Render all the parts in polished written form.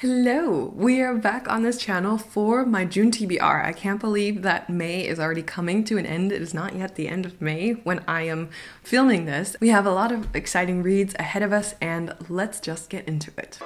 Hello! We are back on this channel for my June TBR. I can't believe that May is already coming to an end. It is not yet the end of May when I am filming this. We have a lot of exciting reads ahead of us, and let's just get into it.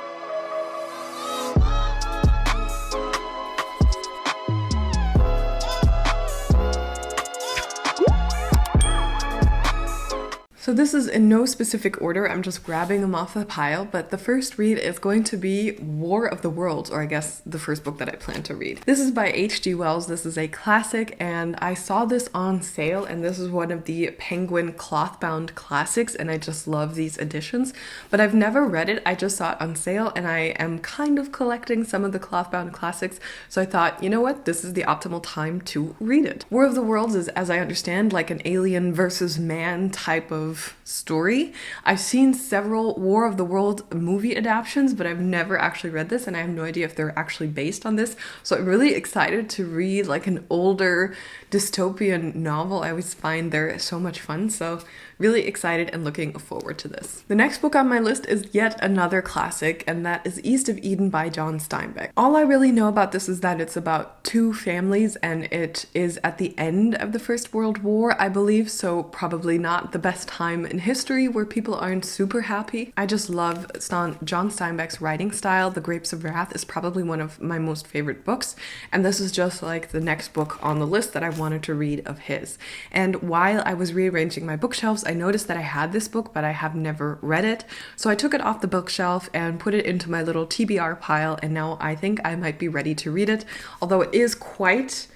So this is in no specific order, I'm just grabbing them off the pile, but the first read is going to be War of the Worlds, or I guess the first book that I plan to read. This is by H.G. Wells. This is a classic, and I saw this on sale, and this is one of the Penguin cloth-bound classics, and I just love these editions, but I've never read it. I just saw it on sale, and I am kind of collecting some of the cloth-bound classics, so I thought, you know what, this is the optimal time to read it. War of the Worlds is, as I understand, like an alien versus man type of story. I've seen several War of the World movie adaptations, but I've never actually read this, and I have no idea if they're actually based on this. So I'm really excited to read like an older dystopian novel. I always find they're so much fun, so really excited and looking forward to this. The next book on my list is yet another classic, and that is East of Eden by John Steinbeck. All I really know about this is that it's about two families, and it is at the end of the First World War, I believe, so probably not the best time in history where people aren't super happy. I just love John Steinbeck's writing style. The Grapes of Wrath is probably one of my most favorite books, and this is just like the next book on the list that I wanted to read of his. And while I was rearranging my bookshelves, I noticed that I had this book, but I have never read it. So I took it off the bookshelf and put it into my little TBR pile, and now I think I might be ready to read it, although it is quite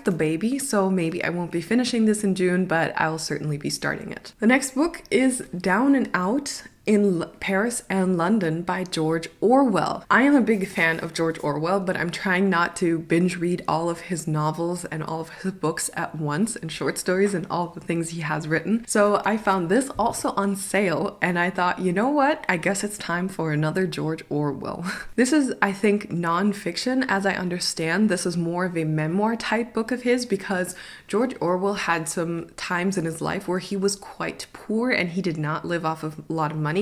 the baby, so maybe I won't be finishing this in June, but I'll certainly be starting it. The next book is Down and Out in Paris and London by George Orwell. I am a big fan of George Orwell, but I'm trying not to binge read all of his novels and all of his books at once, and short stories and all the things he has written. So I found this also on sale, and I thought, you know what? I guess it's time for another George Orwell. This is, I think, non-fiction. As I understand, this is more of a memoir type book of his, because George Orwell had some times in his life where he was quite poor and he did not live off of a lot of money.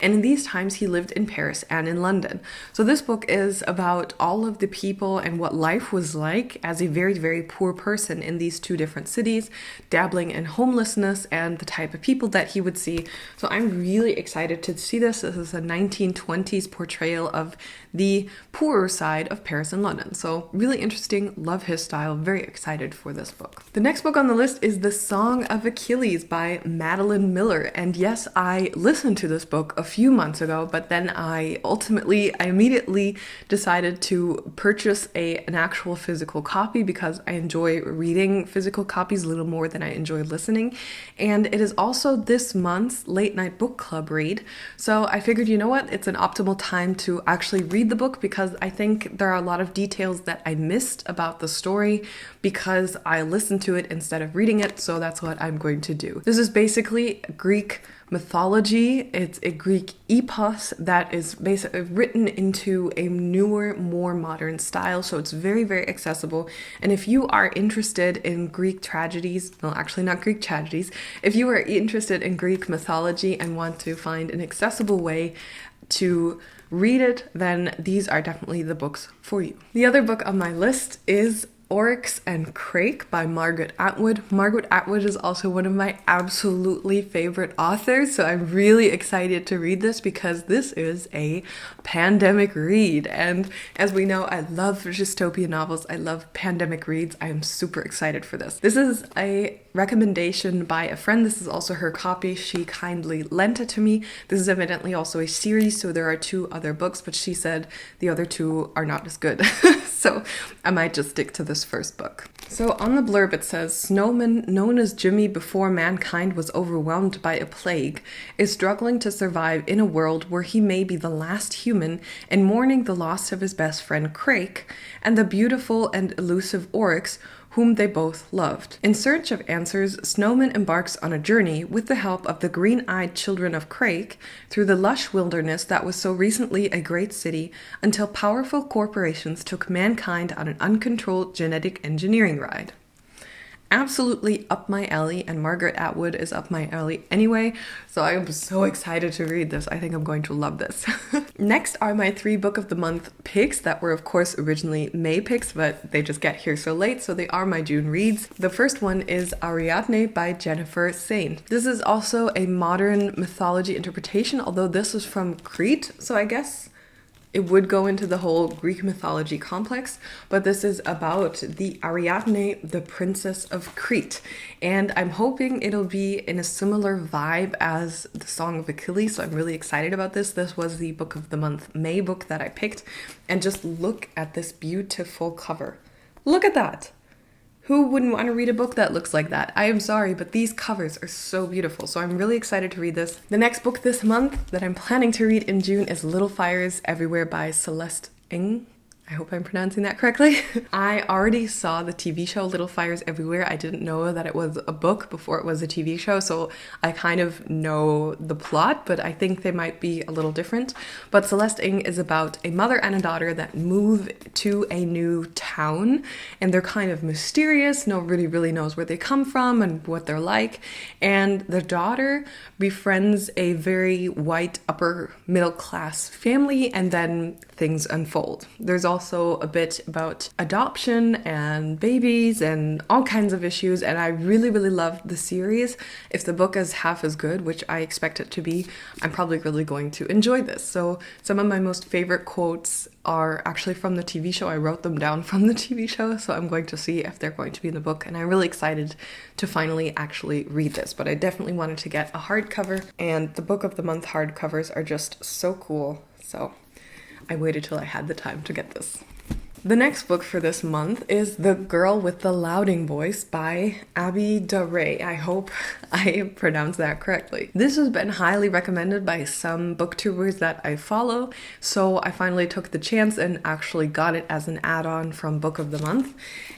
And in these times, he lived in Paris and in London. So this book is about all of the people and what life was like as a very, very poor person in these two different cities, dabbling in homelessness and the type of people that he would see. So I'm really excited to see this. This is a 1920s portrayal of the poorer side of Paris and London. So really interesting, love his style, very excited for this book. The next book on the list is The Song of Achilles by Madeline Miller. And yes, I listened to this book a few months ago, but then I immediately decided to purchase an actual physical copy because I enjoy reading physical copies a little more than I enjoy listening. And it is also this month's late night book club read. So I figured, you know what, it's an optimal time to actually read the book, because I think there are a lot of details that I missed about the story because I listened to it instead of reading it. So that's what I'm going to do. This is basically Greek mythology. It's a Greek epos that is basically written into a newer, more modern style. So it's very, very accessible. And if you are interested in Greek tragedies, well, actually not Greek tragedies, if you are interested in Greek mythology and want to find an accessible way to read it, then these are definitely the books for you. The other book on my list is Oryx and Crake by Margaret Atwood. Margaret Atwood is also one of my absolutely favorite authors, so I'm really excited to read this because this is a pandemic read. And as we know, I love dystopian novels. I love pandemic reads. I am super excited for this. This is a recommendation by a friend. This is also her copy. She kindly lent it to me. This is evidently also a series, so there are two other books, but she said the other two are not as good. So I might just stick to this first book. So on the blurb it says, Snowman, known as Jimmy before mankind was overwhelmed by a plague, is struggling to survive in a world where he may be the last human and mourning the loss of his best friend Crake and the beautiful and elusive Oryx, whom they both loved. In search of answers, Snowman embarks on a journey with the help of the green-eyed children of Crake through the lush wilderness that was so recently a great city, until powerful corporations took mankind on an uncontrolled genetic engineering ride. absolutely up my alley, and Margaret Atwood is up my alley anyway, so I am so excited to read this. I think I'm going to love this. Next are my 3 book of the month picks that were of course originally May picks, but they just get here so late, so they are my June reads. The first one is Ariadne by Jennifer Sane. This is also a modern mythology interpretation, although this is from Crete, so I guess it would go into the whole Greek mythology complex, but this is about the Ariadne, the princess of Crete. And I'm hoping it'll be in a similar vibe as the Song of Achilles, so I'm really excited about this. This was the book of the month May book that I picked, and just look at this beautiful cover. Look at that! Who wouldn't want to read a book that looks like that? I am sorry, but these covers are so beautiful, so I'm really excited to read this. The next book this month that I'm planning to read in June is Little Fires Everywhere by Celeste Ng. I hope I'm pronouncing that correctly. I already saw the TV show Little Fires Everywhere. I didn't know that it was a book before it was a TV show, so I kind of know the plot, but I think they might be a little different. But Celeste Ng is about a mother and a daughter that move to a new town, and they're kind of mysterious. Nobody really knows where they come from and what they're like. And the daughter befriends a very white upper middle class family, and then things unfold. There's also a bit about adoption and babies and all kinds of issues, and I really loved the series. If the book is half as good, which I expect it to be, I'm probably really going to enjoy this. So some of my most favorite quotes are actually from the TV show. I wrote them down from the TV show, so I'm going to see if they're going to be in the book, and I'm really excited to finally actually read this. But I definitely wanted to get a hardcover, and the book of the month hardcovers are just so cool, so I waited till I had the time to get this. The next book for this month is The Girl with the Louding Voice by Abby DeRay. I hope I pronounced that correctly. This has been highly recommended by some booktubers that I follow, so I finally took the chance and actually got it as an add-on from Book of the Month.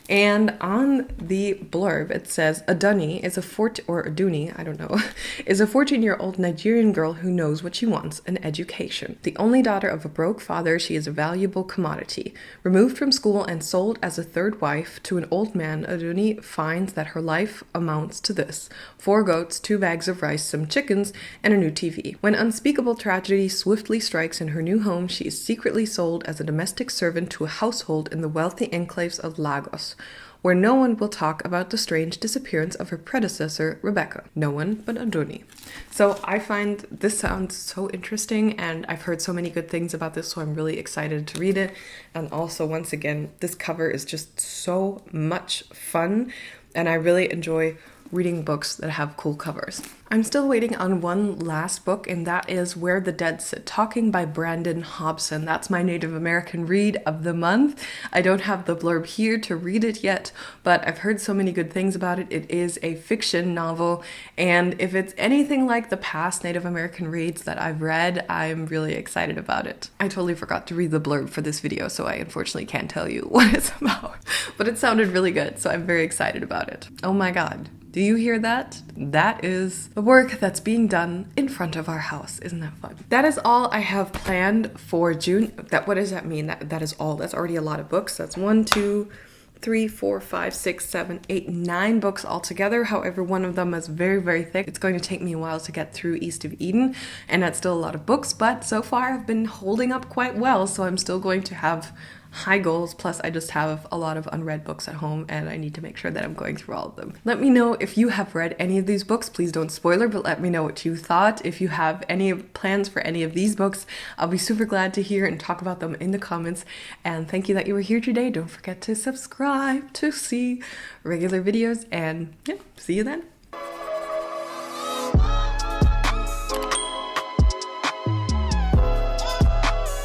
And on the blurb it says, Aduni is a 14-year-old Nigerian girl who knows what she wants, an education. The only daughter of a broke father, she is a valuable commodity. Removed from school and sold as a third wife to an old man, Aduni finds that her life amounts to this: 4 goats, 2 bags of rice, some chickens, and a new TV. When unspeakable tragedy swiftly strikes in her new home, she is secretly sold as a domestic servant to a household in the wealthy enclaves of Lagos, where no one will talk about the strange disappearance of her predecessor, Rebecca. No one but Aduni. So I find this sounds so interesting, and I've heard so many good things about this, so I'm really excited to read it. And also, once again, this cover is just so much fun, and I really enjoy reading books that have cool covers. I'm still waiting on one last book, and that is Where the Dead Sit Talking by Brandon Hobson. That's my Native American read of the month. I don't have the blurb here to read it yet, but I've heard so many good things about it. It is a fiction novel, and if it's anything like the past Native American reads that I've read, I'm really excited about it. I totally forgot to read the blurb for this video, so I unfortunately can't tell you what it's about, but it sounded really good, so I'm very excited about it. Oh my god. Do you hear that? That is the work that's being done in front of our house. Isn't that fun? That is all I have planned for June. What does that mean? That is all. That's already a lot of books. That's 1, 2, 3, 4, 5, 6, 7, 8, 9 books altogether. However, one of them is very thick. It's going to take me a while to get through East of Eden, and that's still a lot of books, but so far I've been holding up quite well, so I'm still going to have high goals. Plus I just have a lot of unread books at home, and I need to make sure that I'm going through all of them. Let me know if you have read any of these books. Please don't spoiler, but let me know what you thought. If you have any plans for any of these books, I'll be super glad to hear and talk about them in the comments. And thank you that you were here today. Don't forget to subscribe to see regular videos, and yeah, see you then.